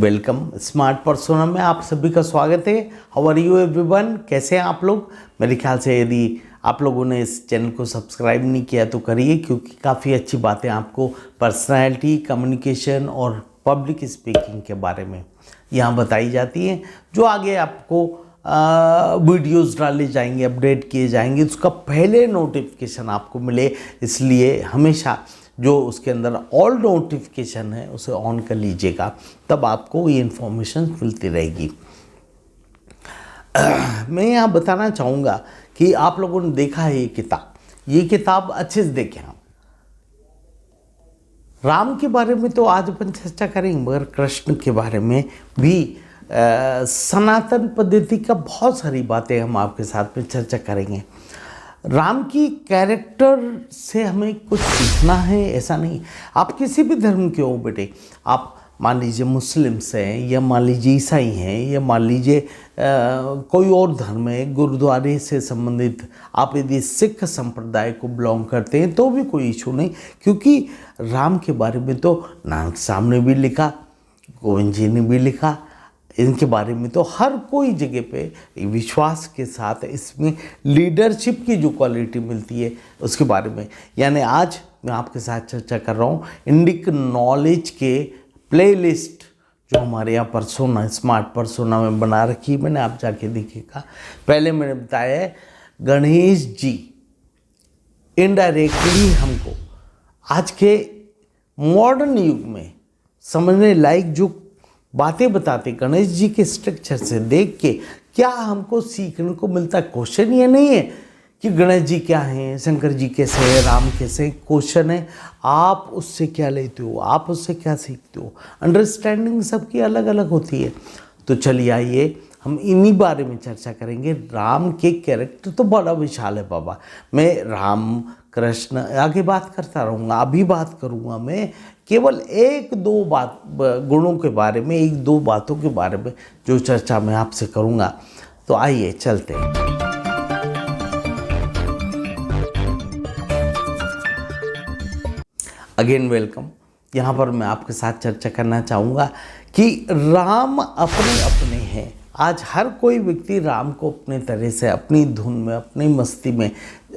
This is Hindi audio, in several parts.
वेलकम स्मार्ट पर्सोना में आप सभी का स्वागत है। हाउ आर यू एवरीवन, कैसे हैं आप लोग। मेरे ख्याल से यदि आप लोगों ने इस चैनल को सब्सक्राइब नहीं किया तो करिए, क्योंकि काफ़ी अच्छी बातें आपको पर्सनालिटी, कम्युनिकेशन और पब्लिक स्पीकिंग के बारे में यहाँ बताई जाती हैं, जो आगे आपको वीडियोस डाले जाएंगे, अपडेट किए जाएंगे, उसका पहले नोटिफिकेशन आपको मिले। इसलिए हमेशा जो उसके अंदर ऑल नोटिफिकेशन है उसे ऑन कर लीजिएगा, तब आपको ये इन्फॉर्मेशन मिलती रहेगी। मैं यहाँ बताना चाहूँगा कि आप लोगों ने देखा है ये किताब अच्छे से देखें आप। राम के बारे में तो आज अपन चर्चा करेंगे, मगर कृष्ण के बारे में भी सनातन पद्धति का बहुत सारी बातें हम आपके साथ में चर्चा करेंगे। राम की कैरेक्टर से हमें कुछ सीखना है ऐसा नहीं। आप किसी भी धर्म के हो बेटे, आप मान लीजिए मुस्लिम्स हैं, या मान लीजिए ईसाई हैं, या मान लीजिए कोई और धर्म है, गुरुद्वारे से संबंधित आप यदि सिख संप्रदाय को बिलोंग करते हैं तो भी कोई इशू नहीं, क्योंकि राम के बारे में तो नानक साहब ने भी लिखा, गोविंद जी ने भी लिखा। इनके बारे में तो हर कोई जगह पे विश्वास के साथ इसमें लीडरशिप की जो क्वालिटी मिलती है उसके बारे में, यानी आज मैं आपके साथ चर्चा कर रहा हूँ इंडिक नॉलेज के प्लेलिस्ट जो हमारे यहाँ परसोना, स्मार्ट परसोना में बना रखी, मैंने आप जाके देखिएगा। पहले मैंने बताया है गणेश जी इनडायरेक्टली हमको आज के मॉडर्न युग में समझने लायक जो बातें बताते गणेश जी के स्ट्रक्चर से देख के क्या हमको सीखने को मिलता है। क्वेश्चन ये नहीं है कि गणेश जी क्या हैं, शंकर जी कैसे हैं, राम कैसे। क्वेश्चन है आप उससे क्या लेते हो, आप उससे क्या सीखते हो। अंडरस्टैंडिंग सबकी अलग अलग होती है। तो चलिए आइए हम इन्हीं बारे में चर्चा करेंगे। राम के कैरेक्टर तो बड़ा विशाल है बाबा। मैं राम कृष्ण आगे बात करता रहूँगा, अभी बात करूँगा मैं केवल एक दो बात गुणों के बारे में, एक दो बातों के बारे में जो चर्चा मैं आपसे करूँगा। तो आइए चलते हैं। Again welcome. यहाँ पर मैं आपके साथ चर्चा करना चाहूँगा कि राम अपने अपने हैं। आज हर कोई व्यक्ति राम को अपने तरह से, अपनी धुन में, अपनी मस्ती में,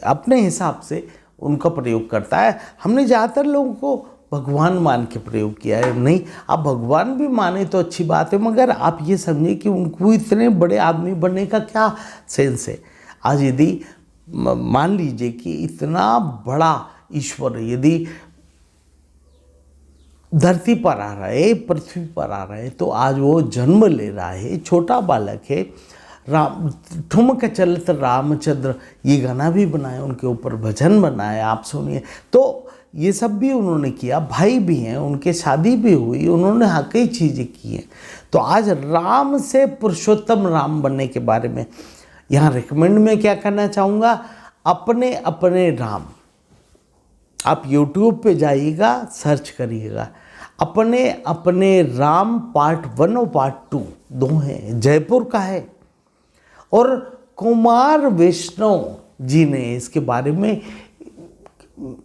अपने हिसाब से उनका प्रयोग करता है। हमने ज़्यादातर लोगों को भगवान मान के प्रयोग किया है। नहीं, आप भगवान भी माने तो अच्छी बात है, मगर आप ये समझिए कि उनको इतने बड़े आदमी बनने का क्या सेंस है। आज यदि मान लीजिए कि इतना बड़ा ईश्वर यदि धरती पर आ रहा है, पृथ्वी पर आ रहा है, तो आज वो जन्म ले रहा है, छोटा बालक है। राम ठुमक चलत रामचंद्र ये गाना भी बनाया, उनके ऊपर भजन बनाया, आप सुनिए। तो ये सब भी उन्होंने किया, भाई भी हैं उनके, शादी भी हुई, उन्होंने हाँ कई चीज़ें की हैं। तो आज राम से पुरुषोत्तम राम बनने के बारे में यहाँ रिकमेंड में क्या करना चाहूँगा, अपने अपने राम। आप YouTube पे जाइएगा, सर्च करिएगा अपने अपने राम पार्ट 1 और पार्ट 2 दो हैं, जयपुर का है। और कुमार वैष्णव जी ने इसके बारे में,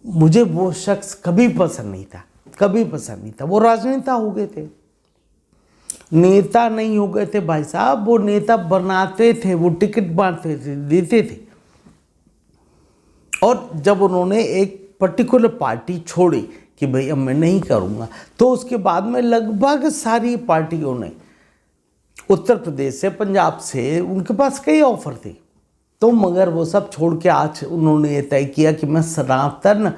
मुझे वो शख्स कभी पसंद नहीं था, कभी पसंद नहीं था। वो राजनेता हो गए थे, नेता नहीं हो गए थे भाई साहब। वो नेता बनाते थे, वो टिकट बांटते थे, देते थे। और जब उन्होंने एक पर्टिकुलर पार्टी छोड़ी कि भाई अब मैं नहीं करूँगा, तो उसके बाद में लगभग सारी पार्टियों ने, उत्तर प्रदेश से, पंजाब से, उनके पास कई ऑफर थे, तो मगर वो सब छोड़ के आज उन्होंने ये तय किया कि मैं सनातन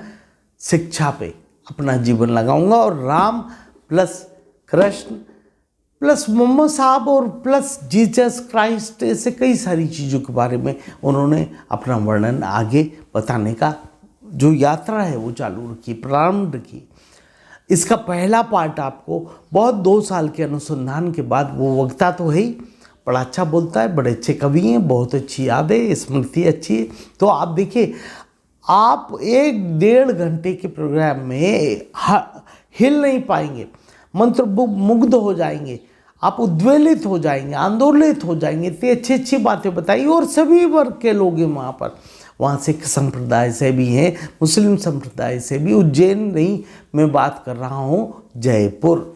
शिक्षा पे अपना जीवन लगाऊंगा। और राम प्लस कृष्ण प्लस मोहम्मद साहब और प्लस जीसस क्राइस्ट, ऐसे कई सारी चीज़ों के बारे में उन्होंने अपना वर्णन आगे बताने का जो यात्रा है वो चालू रखी, प्रारंभ रखी। इसका पहला पार्ट आपको बहुत 2 साल के अनुसंधान के बाद, वो वक्ता तो है ही, बड़ा अच्छा बोलता है, बड़े अच्छे कवि हैं, बहुत अच्छी यादें, स्मृति अच्छी है। तो आप देखिए, आप 1-1.5 घंटे के प्रोग्राम में हिल नहीं पाएंगे, मंत्रमुग्ध हो जाएंगे, आप उद्वेलित हो जाएंगे, आंदोलित हो जाएंगे। इतनी अच्छी अच्छी बातें बताई, और सभी वर्ग के लोग हैं वहाँ पर। वहाँ सिख संप्रदाय से भी हैं, मुस्लिम संप्रदाय से भी। उज्जैन नहीं, मैं बात कर रहा हूँ जयपुर।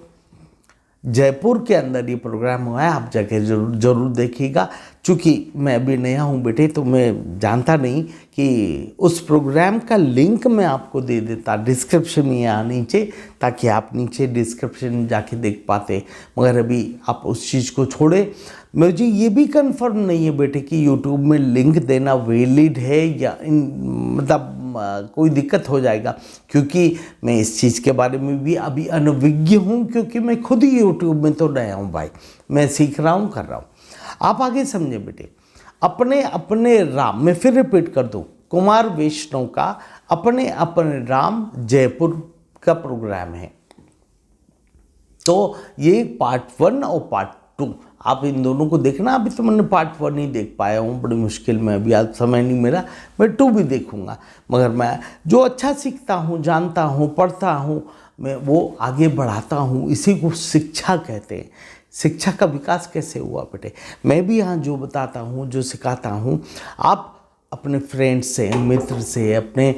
जयपुर के अंदर ये प्रोग्राम हुआ है, आप जाके जरूर देखिएगा। चूँकि मैं अभी नया हूँ बेटे, तो मैं जानता नहीं कि उस प्रोग्राम का लिंक मैं आपको दे देता डिस्क्रिप्शन में या नीचे, ताकि आप नीचे डिस्क्रिप्शन जाके देख पाते। मगर अभी आप उस चीज़ को छोड़े। मुझे ये भी कंफर्म नहीं है बेटे कि यूट्यूब में लिंक देना वैलिड है या मतलब कोई दिक्कत हो जाएगा, क्योंकि मैं इस चीज़ के बारे में भी अभी अनभिज्ञ हूँ, क्योंकि मैं खुद ही यूट्यूब में तो नया हूँ भाई, मैं सीख रहा हूँ, कर रहा हूँ। आप आगे समझे बेटे। अपने अपने राम, मैं फिर रिपीट कर दूँ, कुमार वैष्णव का अपने अपने राम जयपुर का प्रोग्राम है। तो ये पार्ट 1 और पार्ट 2 आप इन दोनों को देखना। अभी तो मैंने पार्ट 1 ही देख पाया हूँ, बड़ी मुश्किल में, अभी आज समय नहीं मेरा, मैं 2 भी देखूँगा। मगर मैं जो अच्छा सीखता हूँ, जानता हूँ, पढ़ता हूँ, मैं वो आगे बढ़ाता हूँ। इसी को शिक्षा कहते हैं। शिक्षा का विकास कैसे हुआ बेटे, मैं भी यहाँ जो बताता हूँ, जो सिखाता हूँ, आप अपने फ्रेंड्स से, मित्र से, अपने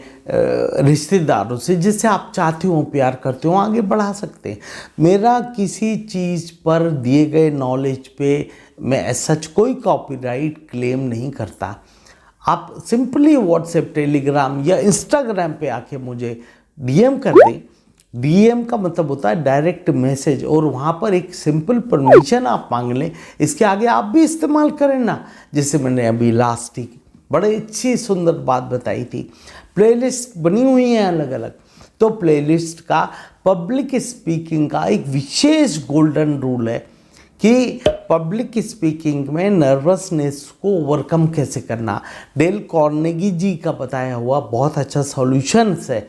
रिश्तेदारों से, जिससे आप चाहते हो, प्यार करते हो, आगे बढ़ा सकते हैं। मेरा किसी चीज़ पर दिए गए नॉलेज पे मैं सच कोई कॉपीराइट क्लेम नहीं करता। आप सिंपली व्हाट्सएप, टेलीग्राम या इंस्टाग्राम पे आके मुझे डीएम कर दें। डीएम का मतलब होता है डायरेक्ट मैसेज, और वहाँ पर एक सिंपल परमिशन आप मांग लें। इसके आगे आप भी इस्तेमाल करें ना, जैसे मैंने अभी लास्ट ही बड़े अच्छी सुंदर बात बताई थी। प्लेलिस्ट बनी हुई हैं अलग अलग, तो प्लेलिस्ट का पब्लिक स्पीकिंग का एक विशेष गोल्डन रूल है कि पब्लिक स्पीकिंग में नर्वसनेस को ओवरकम कैसे करना। डेल कार्नेगी जी का बताया हुआ बहुत अच्छा सॉल्यूशंस है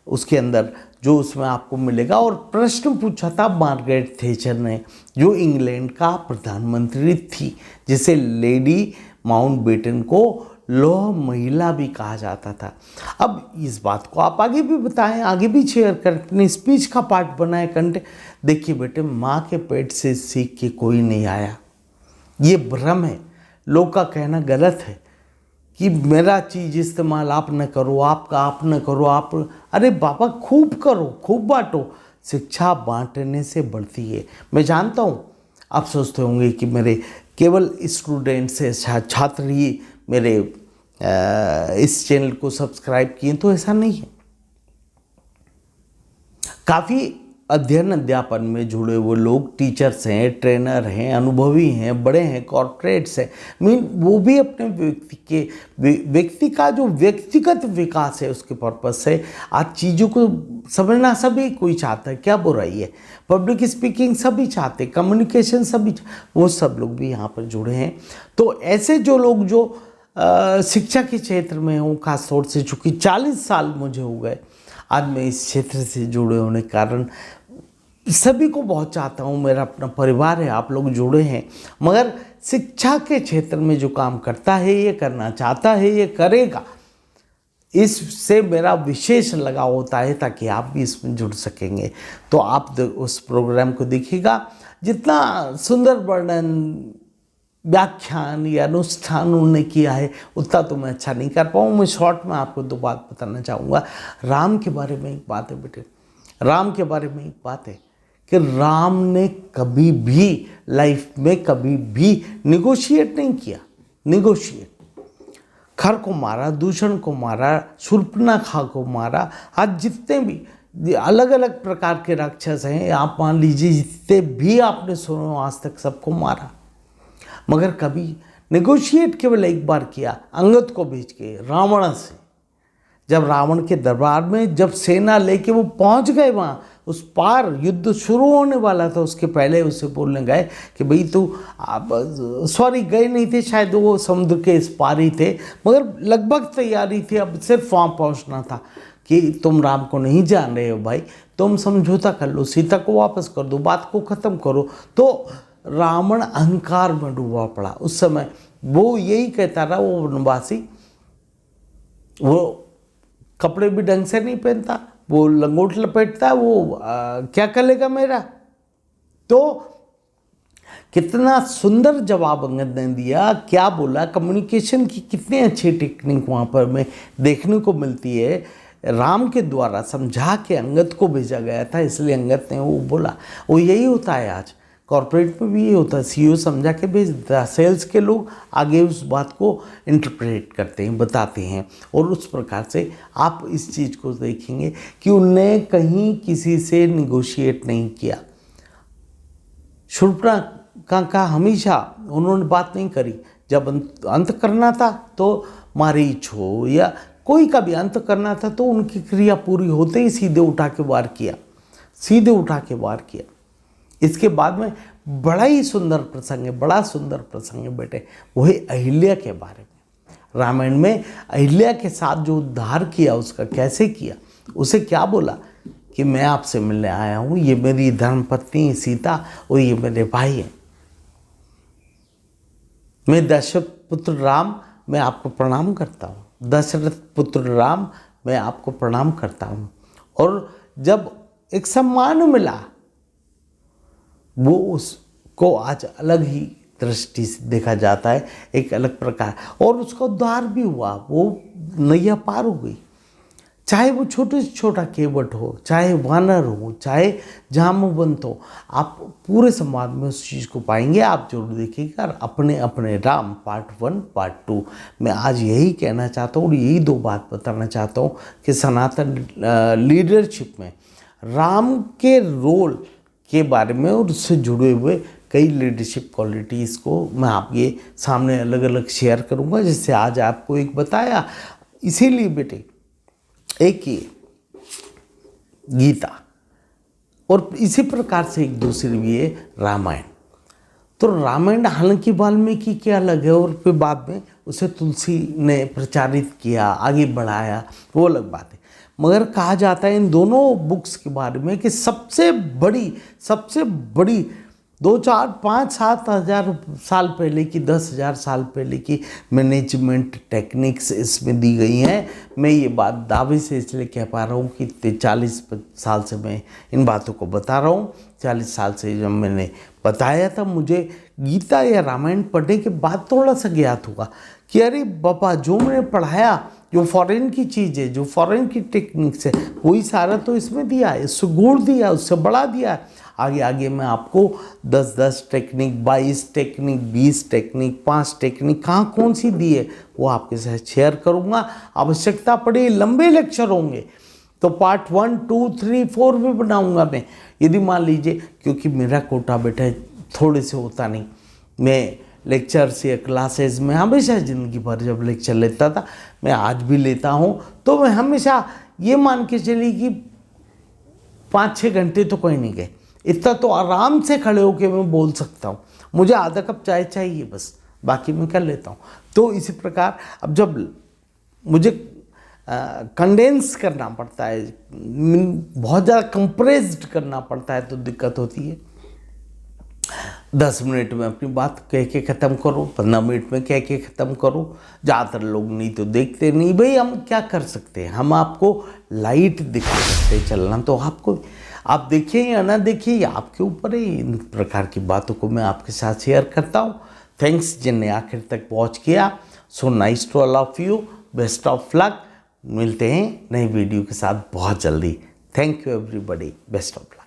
उसके अंदर, जो उसमें आपको मिलेगा। और प्रश्न पूछा था मार्गरेट थैचर ने, जो इंग्लैंड का प्रधानमंत्री थी, जिसे लेडी माउंटबेटन को लौह महिला भी कहा जाता था। अब इस बात को आप आगे भी बताएं, आगे भी शेयर करें, अपनी स्पीच का पार्ट बनाएं, कंटेंट। देखिए बेटे, माँ के पेट से सीख के कोई नहीं आया, ये भ्रम है। लोग का कहना गलत है कि मेरा चीज़ इस्तेमाल आप न करो, आपका आप न करो, आप, अरे बाबा खूब करो, खूब बांटो। शिक्षा बांटने से बढ़ती है। मैं जानता हूँ आप सोचते होंगे कि मेरे केवल स्टूडेंट्स है, छात्र ही मेरे इस चैनल को सब्सक्राइब किए, तो ऐसा नहीं है। काफ़ी अध्ययन अध्यापन में जुड़े हुए लोग, टीचर्स हैं, ट्रेनर हैं, अनुभवी हैं, बड़े हैं, कॉर्पोरेट्स हैं, वो भी अपने व्यक्ति का जो व्यक्तिगत विकास है उसके पर्पज से आज चीज़ों को समझना सभी कोई चाहता है। क्या बुराई है? पब्लिक स्पीकिंग सभी चाहते, कम्युनिकेशन सभी, वो सब लोग भी यहाँ पर जुड़े हैं। तो ऐसे जो लोग जो शिक्षा के क्षेत्र में हूँ, खासतौर से चूँकि 40 साल मुझे हो गए आज मैं इस क्षेत्र से जुड़े होने के कारण सभी को बहुत चाहता हूँ। मेरा अपना परिवार है, आप लोग जुड़े हैं, मगर शिक्षा के क्षेत्र में जो काम करता है, ये करना चाहता है, ये करेगा, इससे मेरा विशेष लगाव होता है, ताकि आप भी इसमें जुड़ सकेंगे। तो आप उस प्रोग्राम को देखिएगा। जितना सुंदर वर्णन, व्याख्यान या अनुष्ठान उन्होंने किया है, उतना तो मैं अच्छा नहीं कर पाऊँ। मैं शॉर्ट में आपको 2 बात बताना चाहूँगा। राम के बारे में एक बात है बेटे, राम के बारे में एक बात है कि राम ने कभी भी लाइफ में कभी भी निगोशिएट नहीं किया। निगोशिएट, खर को मारा, दूषण को मारा, शूर्पणखा को मारा। आज जितने भी अलग अलग प्रकार के राक्षस हैं, आप मान लीजिए, जितने भी आपने सुनो आज तक, सबको मारा, मगर कभी नेगोशिएट केवल एक बार किया, अंगद को भेज के रावण से। जब रावण के दरबार में जब सेना लेके वो पहुंच गए वहाँ, उस पार युद्ध शुरू होने वाला था, उसके पहले उसे बोलने गए कि भाई तू, सॉरी गए नहीं थे शायद, वो समुद्र के इस पार ही थे, मगर लगभग तैयारी थी, अब सिर्फ वहाँ पहुँचना था कि तुम राम को नहीं जान रहे हो भाई, तुम समझौता कर लो, सीता को वापस कर दो, बात को ख़त्म करो। तो रावण अहंकार में डूबा पड़ा। उस समय वो यही कहता रहा, वो वनवासी, वो कपड़े भी ढंग से नहीं पहनता, वो लंगोट लपेटता, वो क्या करेगा मेरा। तो कितना सुंदर जवाब अंगद ने दिया, क्या बोला, कम्युनिकेशन की कितनी अच्छी टेक्निक वहाँ पर में देखने को मिलती है। राम के द्वारा समझा के अंगद को भेजा गया था, इसलिए अंगद ने वो बोला। वो यही होता है आज, कॉर्पोरेट में भी ये होता है, सीईओ समझा के भेज देता है, सेल्स के लोग आगे उस बात को इंटरप्रेट करते हैं, बताते हैं, और उस प्रकार से आप इस चीज़ को देखेंगे कि उनने कहीं किसी से निगोशिएट नहीं किया। शूर्पणखा का हमेशा उन्होंने बात नहीं करी। जब अंत करना था तो मारीच हो या कोई का भी अंत करना था तो उनकी क्रिया पूरी होते ही सीधे उठा के वार किया, सीधे उठा के वार किया। इसके बाद में बड़ा ही सुंदर प्रसंग है, बड़ा सुंदर प्रसंग है बेटे, वही अहिल्या के बारे में। रामायण में अहिल्या के साथ जो उद्धार किया उसका कैसे किया, उसे क्या बोला कि मैं आपसे मिलने आया हूँ, ये मेरी धर्मपत्नी सीता और ये मेरे भाई हैं, मैं दशरथ पुत्र राम, मैं आपको प्रणाम करता हूँ, दशरथ पुत्र राम मैं आपको प्रणाम करता हूँ। और जब एक सम्मान मिला वो उसको आज अलग ही दृष्टि से देखा जाता है, एक अलग प्रकार, और उसका उद्धार भी हुआ, वो नैया पार हो गई। चाहे वो छोटे से छोटा केवट हो, चाहे वानर हो, चाहे जामवंत हो, आप पूरे संवाद में उस चीज़ को पाएंगे। आप जरूर देखिएगा। अपने अपने राम पार्ट 1 पार्ट 2 मैं आज यही कहना चाहता हूँ और यही 2 बात बताना चाहता हूँ कि सनातन लीडरशिप में राम के रोल के बारे में और उससे जुड़े हुए कई लीडरशिप क्वालिटीज़ को मैं आपके सामने अलग अलग शेयर करूँगा, जिससे आज आपको एक बताया। इसीलिए बेटे एक ही गीता और इसी प्रकार से एक दूसरी भी है रामायण। तो रामायण हालांकि वाल्मीकि के अलग है और फिर बाद में उसे तुलसी ने प्रचारित किया, आगे बढ़ाया, वो अलग बात है। मगर कहा जाता है इन दोनों बुक्स के बारे में कि सबसे बड़ी 2, 4, 5, 7 हज़ार साल पहले की, 10,000 साल पहले की मैनेजमेंट टेक्निक्स इसमें दी गई हैं। मैं ये बात दावे से इसलिए कह पा रहा हूँ कि 40 साल से मैं इन बातों को बता रहा हूँ। 40 साल से जब मैंने बताया था, मुझे गीता या रामायण पढ़ने के बाद थोड़ा सा ज्ञात हुआ कि अरे बाबा, जो मैंने पढ़ाया, जो फॉरेन की चीज़ है, जो फॉरेन की टेक्निक्स है, वही सारा तो इसमें दिया है, इससे गुड़ दिया, उससे बढ़ा दिया। आगे मैं आपको 10 टेक्निक, 22 टेक्निक, 20 टेक्निक, 5 टेक्निक कहाँ कौन सी दी है वो आपके साथ शेयर करूँगा। आवश्यकता पड़े लंबे लेक्चर होंगे तो पार्ट 1, 2, 3, 4 भी बनाऊँगा मैं, यदि मान लीजिए, क्योंकि मेरा कोटा बेटा थोड़े से होता नहीं। मैं लेक्चर्स या क्लासेस में हमेशा ज़िंदगी भर जब लेक्चर लेता था, मैं आज भी लेता हूँ, तो मैं हमेशा ये मान के चली कि 5-6 घंटे तो कोई नहीं गए, इतना तो आराम से खड़े होकर मैं बोल सकता हूँ। मुझे आधा कप चाय चाहिए बस, बाकी मैं कर लेता हूँ। तो इसी प्रकार अब जब मुझे कंडेंस करना पड़ता है, बहुत ज़्यादा कंप्रेस्ड करना पड़ता है, तो दिक्कत होती है। 10 मिनट में अपनी बात कह के ख़त्म करो, 15 मिनट में कह के ख़त्म करो। ज़्यादातर लोग नहीं तो देखते नहीं। भाई हम क्या कर सकते हैं, हम आपको लाइट दिखा सकते हैं, चलना तो आपको, आप देखिए या ना देखिए ये आपके ऊपर है। इन प्रकार की बातों को मैं आपके साथ शेयर करता हूँ। थैंक्स जिनने आखिर तक वॉच किया। So nice to all of you, best of luck. मिलते हैं नई वीडियो के साथ बहुत जल्दी। Thank you everybody, best of luck.